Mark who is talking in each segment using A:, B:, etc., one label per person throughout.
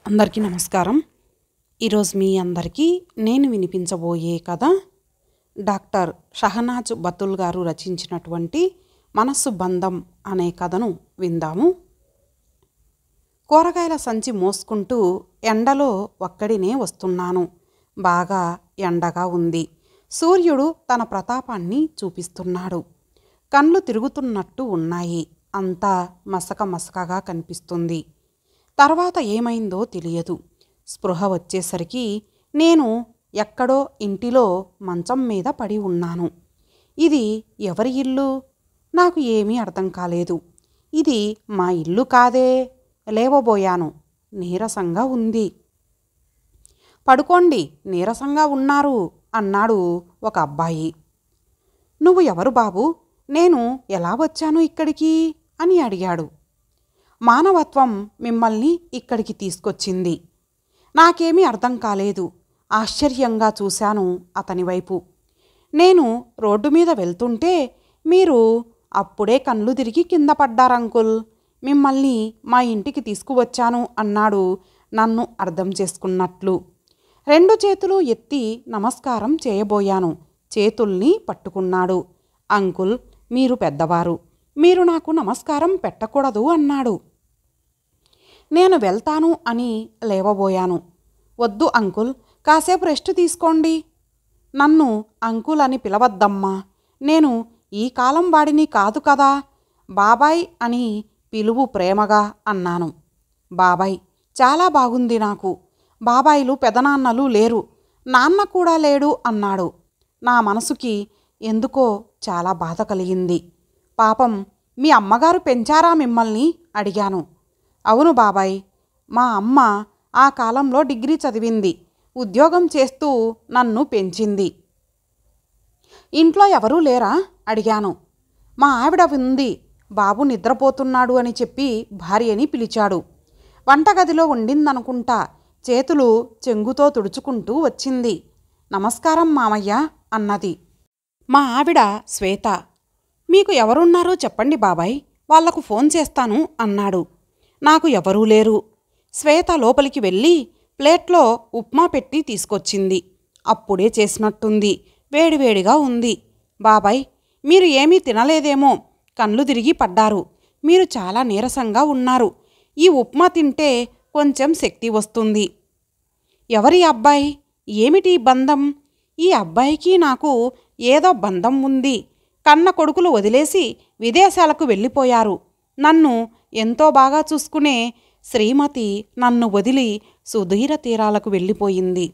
A: అందరికీ నమస్కారం. ఈరోజు మీ అందరికీ నేను వినిపించబోయే కథ డాక్టర్ షహనాజ్ బతుల్ గారు రచించినటువంటి మనస్సు బంధం అనే కథను విందాము. కూరగాయల సంచి మోసుకుంటూ ఎండలో ఒక్కడినే వస్తున్నాను. బాగా ఎండగా ఉంది. సూర్యుడు తన ప్రతాపాన్ని చూపిస్తున్నాడు. కళ్ళు తిరుగుతున్నట్టు ఉన్నాయి. అంతా మసక మసకగా కనిపిస్తుంది. తర్వాత ఏమైందో తెలియదు. స్పృహ వచ్చేసరికి నేను ఎక్కడో ఇంటిలో మంచం మీద పడి ఉన్నాను. ఇది ఎవరి ఇల్లు? నాకు ఏమీ అర్థం కాలేదు. ఇది మా ఇల్లు కాదే. లేవబోయాను. నీరసంగా ఉంది. పడుకోండి, నీరసంగా ఉన్నారు అన్నాడు ఒక అబ్బాయి. నువ్వు ఎవరు బాబు? నేను ఎలా వచ్చాను ఇక్కడికి అని అడిగాడు. మానవత్వం మిమ్మల్ని ఇక్కడికి తీసుకొచ్చింది. నాకేమీ అర్థం కాలేదు. ఆశ్చర్యంగా చూశాను అతని వైపు. నేను రోడ్డు మీద వెళ్తుంటే మీరు అప్పుడే కళ్ళు తిరిగి కింద పడ్డారంకుల్. మిమ్మల్ని మా ఇంటికి తీసుకువచ్చాను అన్నాడు నన్ను అర్థం చేసుకున్నట్లు. 2 చేతులు ఎత్తి నమస్కారం చేయబోయాను. చేతుల్ని పట్టుకున్నాడు. అంకుల్, మీరు పెద్దవారు. మీరు నాకు నమస్కారం పెట్టకూడదు అన్నాడు. నేను వెళ్తాను అని లేవబోయాను. వద్దు అంకుల్, కాసేపు రెస్ట్ తీసుకోండి. నన్ను అంకుల్ అని పిలవద్దమ్మా. నేను ఈ కాలం వాడిని కాదు కదా. బాబాయ్ అని పిలువు ప్రేమగా అన్నాను. బాబాయ్ చాలా బాగుంది నాకు. బాబాయిలు పెదనాన్నలు లేరు. నాన్న కూడా లేడు అన్నాడు. నా మనసుకి ఎందుకో చాలా బాధ కలిగింది. పాపం మీ అమ్మగారు పెంచారా మిమ్మల్ని అడిగాను. అవును బాబాయ్, మా అమ్మ ఆ కాలంలో డిగ్రీ చదివింది. ఉద్యోగం చేస్తూ నన్ను పెంచింది. ఇంట్లో ఎవరూ లేరా అడిగాను. మా ఆవిడ ఉంది. బాబు నిద్రపోతున్నాడు అని చెప్పి భార్యని పిలిచాడు. వంటగదిలో ఉండిందనుకుంటా. చేతులు చెంగుతో తుడుచుకుంటూ వచ్చింది. నమస్కారం మామయ్య అన్నది. మా ఆవిడ శ్వేత. మీకు ఎవరున్నారో చెప్పండి బాబాయ్, వాళ్లకు ఫోన్ చేస్తాను అన్నాడు. నాకు ఎవరూ లేరు. శ్వేత లోపలికి వెళ్ళి ప్లేట్లో ఉప్మా పెట్టి తీసుకొచ్చింది. అప్పుడే చేసినట్టుంది. వేడివేడిగా ఉంది. బాబాయ్, మీరు ఏమీ తినలేదేమో. కళ్ళు తిరిగి పడ్డారు. మీరు చాలా నీరసంగా ఉన్నారు. ఈ ఉప్మా తింటే కొంచెం శక్తి వస్తుంది. ఎవరి అబ్బాయి? ఏమిటి బంధం? ఈ అబ్బాయికి నాకు ఏదో బంధం ఉంది. కన్న కొడుకులు వదిలేసి విదేశాలకు వెళ్ళిపోయారు. నన్ను ఎంతో బాగా చూసుకునే శ్రీమతి నన్ను వదిలి సుదూర తీరాలకు వెళ్ళిపోయింది.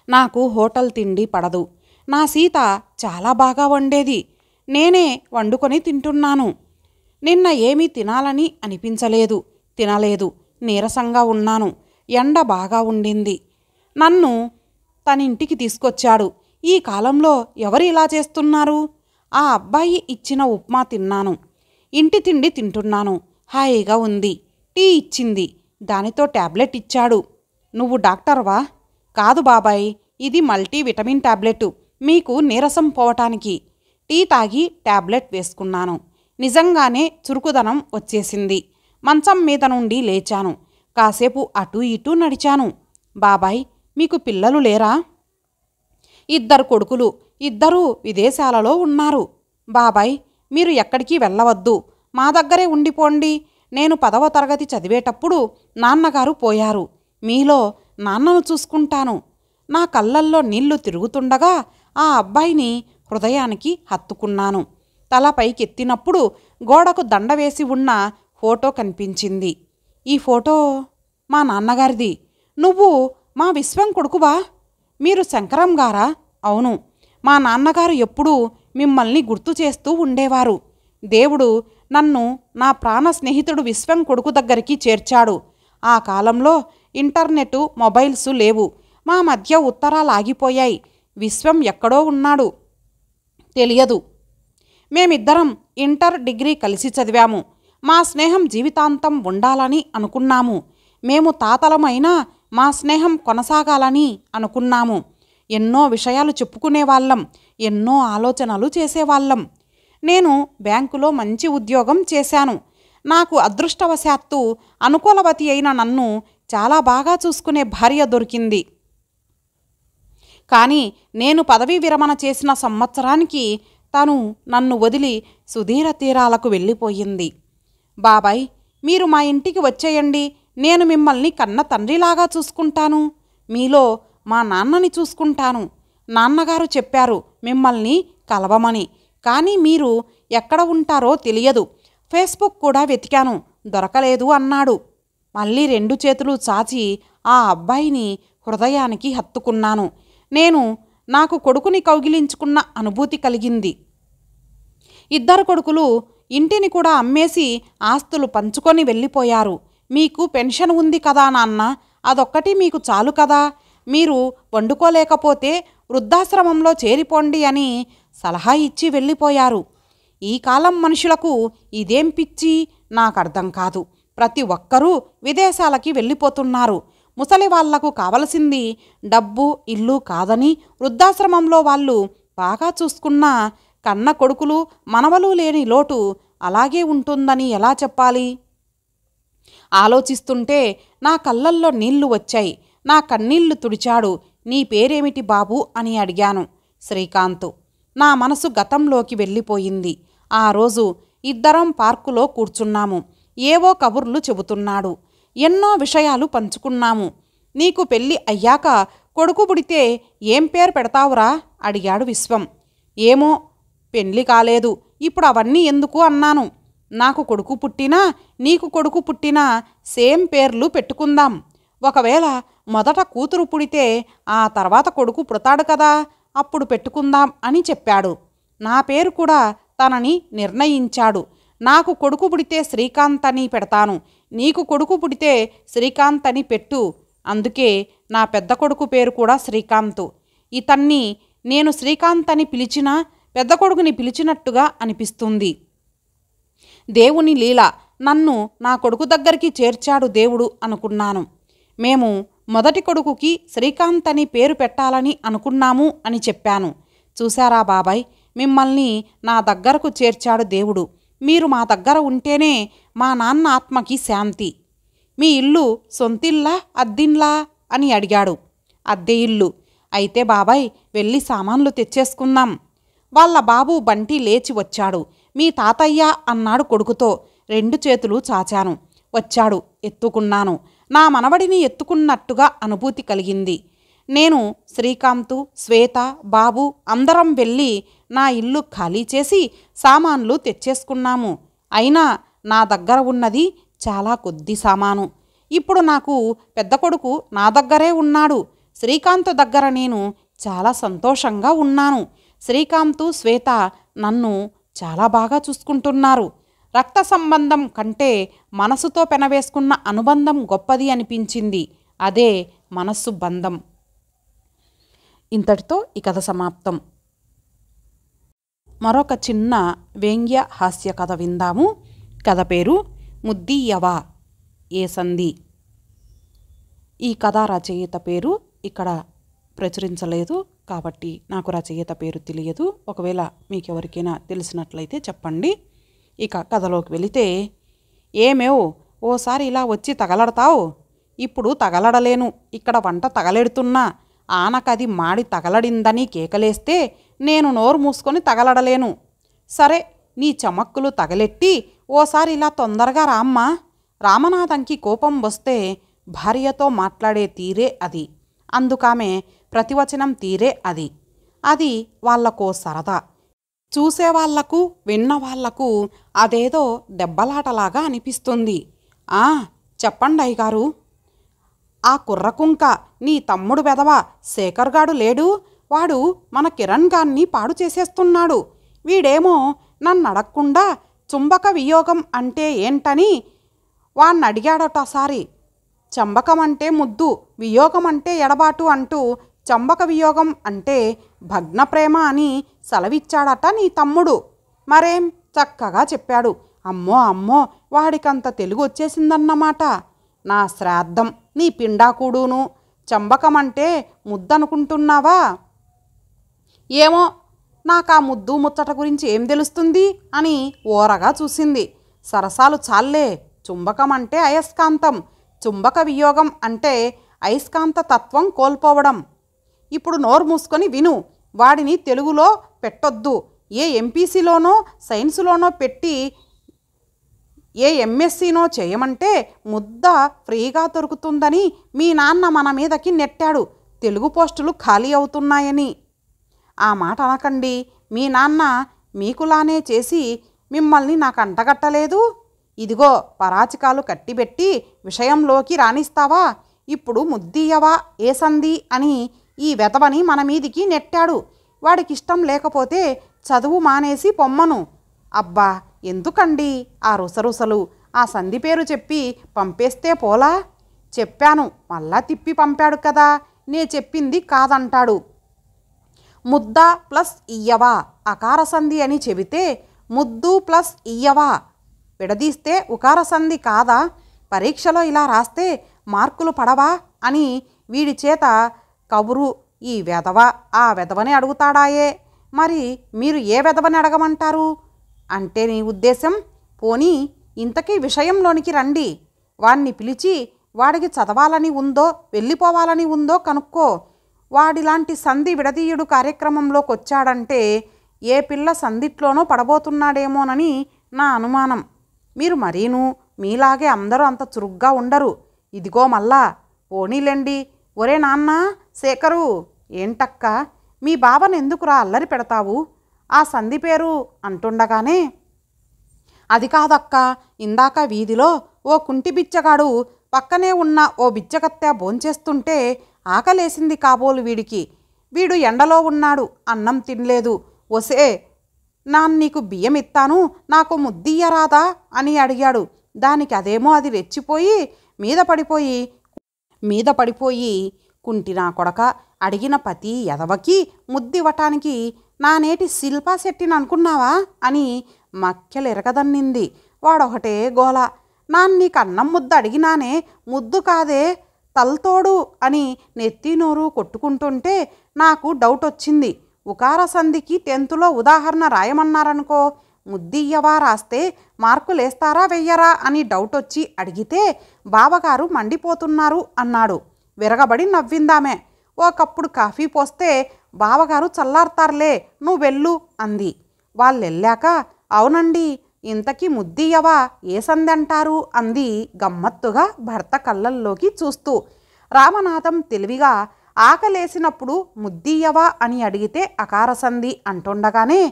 A: నాకు హోటల్ తిండి పడదు. నా సీత చాలా బాగా వండేది. నేనే వండుకొని తింటున్నాను. నిన్న ఏమీ తినాలని అనిపించలేదు. తినలేదు. నీరసంగా ఉన్నాను. ఎండ బాగా ఉండింది. నన్ను తనింటికి తీసుకొచ్చాడు. ఈ కాలంలో ఎవరు ఇలా చేస్తున్నారు? ఆ అబ్బాయి ఇచ్చిన ఉప్మా తిన్నాను. ఇంటి తిండి తింటున్నాను. హాయిగా ఉంది. టీ ఇచ్చింది. దానితో టాబ్లెట్ ఇచ్చాడు. నువ్వు డాక్టర్వా? కాదు బాబాయ్, ఇది మల్టీవిటమిన్ టాబ్లెట్. మీకు నీరసం పోవటానికి. టీ తాగి టాబ్లెట్ వేసుకున్నాను. నిజంగానే చురుకుదనం వచ్చేసింది. మంచం మీద నుండి లేచాను. కాసేపు అటూ ఇటూ నడిచాను. బాబాయ్, మీకు పిల్లలు లేరా? 2 కొడుకులు. 2 విదేశాలలో ఉన్నారు. బాబాయ్, మీరు ఎక్కడికి వెళ్ళవద్దు. మా దగ్గరే ఉండిపోండి. నేను 10వ తరగతి చదివేటప్పుడు నాన్నగారు పోయారు. మీలో నాన్నను చూసుకుంటాను. నా కళ్ళల్లో నీళ్లు తిరుగుతుండగా ఆ అబ్బాయిని హృదయానికి హత్తుకున్నాను. తల పైకెత్తినప్పుడు గోడకు దండ వేసి ఉన్న ఫోటో కనిపించింది. ఈ ఫోటో మా నాన్నగారిది. నువ్వు మా విశ్వం కొడుకువా? మీరు శంకరం గారా? అవును. మా నాన్నగారు ఎప్పుడూ మిమ్మల్ని గుర్తు చేస్తూ ఉండేవారు. దేవుడు నన్ను నా ప్రాణ స్నేహితుడు విశ్వం కొడుకు దగ్గరికి చేర్చాడు. ఆ కాలంలో ఇంటర్నెట్, మొబైల్స్ లేవు. మా మధ్య ఉత్తరాలు ఆగిపోయాయి. విశ్వం ఎక్కడో ఉన్నాడు. తెలియదు. మేమిద్దరం ఇంటర్, డిగ్రీ కలిసి చదివాము. మా స్నేహం జీవితాంతం ఉండాలని అనుకున్నాము. మేము తాతలమైనా మా స్నేహం కొనసాగాలని అనుకున్నాము. ఎన్నో విషయాలు చెప్పుకునేవాళ్ళం. ఎన్నో ఆలోచనలు చేసేవాళ్ళం. నేను బ్యాంకులో మంచి ఉద్యోగం చేశాను. నాకు అదృష్టవశాత్తు అనుకూలవతి అయిన నన్ను చాలా బాగా చూసుకునే భార్య దొరికింది. కానీ నేను పదవీ విరమణ చేసిన సంవత్సరానికి తను నన్ను వదిలి సుదీర తీరాలకు వెళ్ళిపోయింది. బాబాయ్, మీరు మా ఇంటికి వచ్చేయండి. నేను మిమ్మల్ని కన్న తండ్రిలాగా చూసుకుంటాను. మీలో మా నాన్నని చూసుకుంటాను. నాన్నగారు చెప్పారు మిమ్మల్ని కలవమని. కానీ మీరు ఎక్కడ ఉంటారో తెలియదు. ఫేస్బుక్ కూడా వెతికాను, దొరకలేదు అన్నాడు. మళ్ళీ 2 చేతులు చాచి ఆ అబ్బాయిని హృదయానికి హత్తుకున్నాను. నేను నాకు కొడుకుని కౌగిలించుకున్న అనుభూతి కలిగింది. 2 కొడుకులు ఇంటిని కూడా అమ్మేసి ఆస్తులు పంచుకొని వెళ్ళిపోయారు. మీకు పెన్షన్ ఉంది కదా నాన్న, అదొక్కటి మీకు చాలు కదా. మీరు వండుకోలేకపోతే వృద్ధాశ్రమంలో చేరిపోండి అని సలహా ఇచ్చి వెళ్ళిపోయారు. ఈ కాలం మనుషులకు ఇదేం పిచ్చి నాకు అర్థం కాదు. ప్రతి ఒక్కరూ విదేశాలకి వెళ్ళిపోతున్నారు. ముసలి వాళ్లకు కావలసింది డబ్బు, ఇల్లు కాదని వృద్ధాశ్రమంలో వాళ్ళు బాగా చూసుకున్న కన్న కొడుకులు, మనవలు లేని లోటు అలాగే ఉంటుందని ఎలా చెప్పాలి? ఆలోచిస్తుంటే నా కళ్ళల్లో నీళ్లు వచ్చాయి. నా కన్నీళ్లు తుడిచాడు. నీ పేరేమిటి బాబు అని అడిగాను. శ్రీకాంత్. నా మనసు గతంలోకి వెళ్ళిపోయింది. ఆ రోజు ఇద్దరం పార్కులో కూర్చున్నాము. ఏవో కబుర్లు చెబుతున్నాడు. ఎన్నో విషయాలు పంచుకున్నాము. నీకు పెళ్ళి అయ్యాక కొడుకు పుడితే ఏం పేరు పెడతావురా అడిగాడు విశ్వం. ఏమో, పెళ్ళి కాలేదు, ఇప్పుడు అవన్నీ ఎందుకు అన్నాను. నాకు కొడుకు పుట్టినా నీకు కొడుకు పుట్టినా సేమ్ పేర్లు పెట్టుకుందాం. ఒకవేళ మొదట కూతురు పుడితే ఆ తర్వాత కొడుకు పుడతాడు కదా, అప్పుడు పెట్టుకుందాం అని చెప్పాడు. నా పేరు కూడా తనని నిర్ణయించాడు. నాకు కొడుకు పుడితే శ్రీకాంత్ అని పెడతాను, నీకు కొడుకు పుడితే శ్రీకాంత్ అని పెట్టు. అందుకే నా పెద్ద కొడుకు పేరు కూడా శ్రీకాంత్. ఇతన్ని నేను శ్రీకాంత్ అని పిలిచినా పెద్ద కొడుకుని పిలిచినట్టుగా అనిపిస్తుంది. దేవుని లీల, నన్ను నా కొడుకు దగ్గరికి చేర్చాడు దేవుడు అనుకున్నాను. మేము మొదటి కొడుకుకి శ్రీకాంత్ అని పేరు పెట్టాలని అనుకున్నాము అని చెప్పాను. చూశారా బాబాయ్, మిమ్మల్ని నా దగ్గరకు చేర్చాడు దేవుడు. మీరు మా దగ్గర ఉంటేనే మా నాన్న ఆత్మకి శాంతి. మీ ఇల్లు సొంతిల్లా అద్దిల్లా అని అడిగాడు. అద్దె ఇల్లు. అయితే బాబాయ్, వెళ్ళి సామాన్లు తెచ్చేసుకుందాం. వాళ్ళ బాబు బంటి లేచి వచ్చాడు. మీ తాతయ్య అన్నాడు కొడుకుతో. 2 చేతులు చాచాను. వచ్చాడు, ఎత్తుకున్నాను. నా మనవడిని ఎత్తుకున్నట్టుగా అనుభూతి కలిగింది. నేను, శ్రీకాంత్, శ్వేత, బాబు అందరం వెళ్ళి నా ఇల్లు ఖాళీ చేసి సామాన్లు తెచ్చేసుకున్నాము. అయినా నా దగ్గర ఉన్నది చాలా కొద్ది సామాను. ఇప్పుడు నాకు పెద్ద కొడుకు నా దగ్గరే ఉన్నాడు. శ్రీకాంత్ దగ్గర నేను చాలా సంతోషంగా ఉన్నాను. శ్రీకాంత్, శ్వేత నన్ను చాలా బాగా చూసుకుంటున్నారు. రక్త సంబంధం కంటే మనసుతో పెనవేసుకున్న అనుబంధం గొప్పది అనిపించింది. అదే మనస్సు బంధం. ఇంతటితో ఈ కథ సమాప్తం. మరొక చిన్న వ్యంగ్య హాస్య కథ విందాము. కథ పేరు ముద్దీయవా ఏ సంధి. ఈ కథ రచయిత పేరు ఇక్కడ ప్రచురించలేదు కాబట్టి నాకు రచయిత పేరు తెలియదు. ఒకవేళ మీకెవరికైనా తెలిసినట్లయితే చెప్పండి. ఇక కథలోకి వెళితే, ఏమేవ్ ఓసారి ఇలా వచ్చి తగలడతావు? ఇప్పుడు తగలడలేను, ఇక్కడ వంట తగలెడుతున్నా. ఆనకది మాడి తగలడిందని కేకలేస్తే నేను నోరు మూసుకొని తగలడలేను. సరే, నీ చమక్కులు తగలెట్టి ఓసారి ఇలా తొందరగా రామ్మా. రామనాథంకి కోపం వస్తే భార్యతో మాట్లాడే తీరే అది. అందుకామె ప్రతివచనం తీరే అది. అది వాళ్లకో సరదా. చూసేవాళ్లకు విన్నవాళ్లకు అదేదో దెబ్బలాటలాగా అనిపిస్తుంది. చెప్పండి అయ్యగారు. ఆ కుర్రకుంక నీ తమ్ముడు వెధవ శేఖర్గాడు లేడు? వాడు మన కిరణ్ గాన్ని పాడు చేసేస్తున్నాడు. వీడేమో నన్నడగకుండా చుంబక వియోగం అంటే ఏంటని వాణ్ణడిగాడటసారి. చంబకం అంటే ముద్దు, వియోగం అంటే ఎడబాటు అంటూ చంబక వియోగం అంటే భగ్న ప్రేమ అని సెలవిచ్చాడట నీ తమ్ముడు. మరేం చక్కగా చెప్పాడు. అమ్మో అమ్మో, వాడికంత తెలుగు వచ్చేసిందన్నమాట. నా శ్రాద్ధం, నీ పిండాకుడును చంబకం అంటే ముద్దనుకుంటున్నావా? ఏమో, నాకా ముద్దు ముచ్చట గురించి ఏం తెలుస్తుంది అని ఓరగా చూసింది. సరసాలు చాలే. చుంబకం అంటే అయస్కాంతం, చుంబక వియోగం అంటే అయస్కాంత తత్వం కోల్పోవడం. ఇప్పుడు నోరు మూసుకొని విను. వాడిని తెలుగులో పెట్టొద్దు. ఏ ఎంపీసీలోనో సైన్సులోనో పెట్టి ఏ ఎంఎస్సీనో చేయమంటే ముద్ద ఫ్రీగా దొరుకుతుందని మీ నాన్న మన మీదకి నెట్టాడు. తెలుగు పోస్టులు ఖాళీ అవుతున్నాయని. ఆ మాట అనకండి. మీ నాన్న మీకులానే చేసి మిమ్మల్ని నాకు అంటగట్టలేదు. ఇదిగో పరాచికాలు కట్టిబెట్టి విషయంలోకి రాణిస్తావా? ఇప్పుడు ముద్దియ్యవా ఏ సంధి అని ఈ వెధవని మన మీదికి నెట్టాడు. వాడికిష్టం లేకపోతే చదువు మానేసి పొమ్మను. అబ్బా ఎందుకండి ఆ రుసరుసలు? ఆ సంధి పేరు చెప్పి పంపేస్తే పోలా? చెప్పాను మళ్ళా తిప్పి పంపాడు కదా. నే చెప్పింది కాదంటాడు. ముద్ద ప్లస్ ఇయ్యవా అకార సంధి అని చెబితే ముద్దు ప్లస్ ఇయ్యవా విడదీస్తే ఉకార సంధి కాదా? పరీక్షలో ఇలా రాస్తే మార్కులు పడవా అని వీడి చేత కబురు ఈ వెధవ ఆ వెధవని అడుగుతాడాయే. మరి మీరు ఏ వెధవని అడగమంటారు అంటే నీ ఉద్దేశం? పోనీ ఇంతకీ విషయంలోనికి రండి. వాణ్ణి పిలిచి వాడికి చదవాలని ఉందో వెళ్ళిపోవాలని ఉందో కనుక్కో. వాడిలాంటి సంధి విడదీయుడు కార్యక్రమంలోకి వచ్చాడంటే ఏ పిల్ల సందిట్లోనో పడబోతున్నాడేమోనని నా అనుమానం. మీరు మరీను మీలాగే అందరూ అంత చురుగ్గా ఉండరు. ఇదిగో మళ్ళా పోనీలేండి. ఒరే నాన్న శేఖరు, ఏంటక్క మీ బావను ఎందుకురా అల్లరి పెడతావు? ఆ సంధి పేరు అంటుండగానే, అది కాదక్క, ఇందాక వీధిలో ఓ కుంటి బిచ్చగాడు పక్కనే ఉన్న ఓ బిచ్చకత్తె భోంచేస్తుంటే ఆకలేసింది కాబోలు వీడికి. వీడు ఎండలో ఉన్నాడు, అన్నం తినలేదు. ఒసే నీకు బియ్యం ఇస్తాను, నాకు ముద్దియ్యరాదా అని అడిగాడు. దానికి అదేమో అది రెచ్చిపోయి మీద పడిపోయి కుంటినా కొడక అడిగిన ప్రతి ఎదవకి ముద్దివ్వటానికి నానేటి శిల్పా శెట్టిని అనుకున్నావా అని మక్కెలెరగదన్నింది. వాడొకటే గోల. నీకు అన్నం ముద్ద అడిగినానే, ముద్దు కాదే తల్తోడు అని నెత్తి నోరు కొట్టుకుంటుంటే నాకు డౌట్ వచ్చింది. ఉకార సంధికి 10th ఉదాహరణ రాయమన్నారనుకో, ముద్దియ్యవా రాస్తే మార్కులేస్తారా వెయ్యరా అని డౌట్ వచ్చి అడిగితే బావగారు మండిపోతున్నారు అన్నాడు. విరగబడి నవ్విందామే. ఓ కప్పుడు కాఫీ పోస్తే బావగారు చల్లార్తారులే, నువ్వెళ్ళు అంది. వాళ్ళెళ్ళాక అవునండి ఇంతకీ ముద్దియ్యవా ఏ సంధి అంటారు అంది గమ్మత్తుగా భర్త కళ్ళల్లోకి చూస్తూ. రామనాథం తెలివిగా ఆకలేసినప్పుడు ముద్దియ్యవా అని అడిగితే అకార సంధి అంటుండగానే,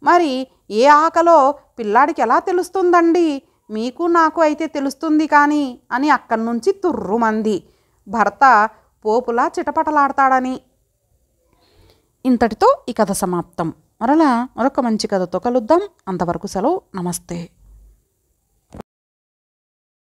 A: మరి ఏ ఆకలో పిల్లాడికి ఎలా తెలుస్తుందండి? మీకు నాకు అయితే తెలుస్తుంది కానీ అని అక్కడి నుంచి తుర్రుమంది. భర్త పోపులా చిటపటలాడతాడని. ఇంతటితో ఈ కథ సమాప్తం. మరలా మరొక మంచి కథతో కలుద్దాం. అంతవరకు సెలవు. నమస్తే.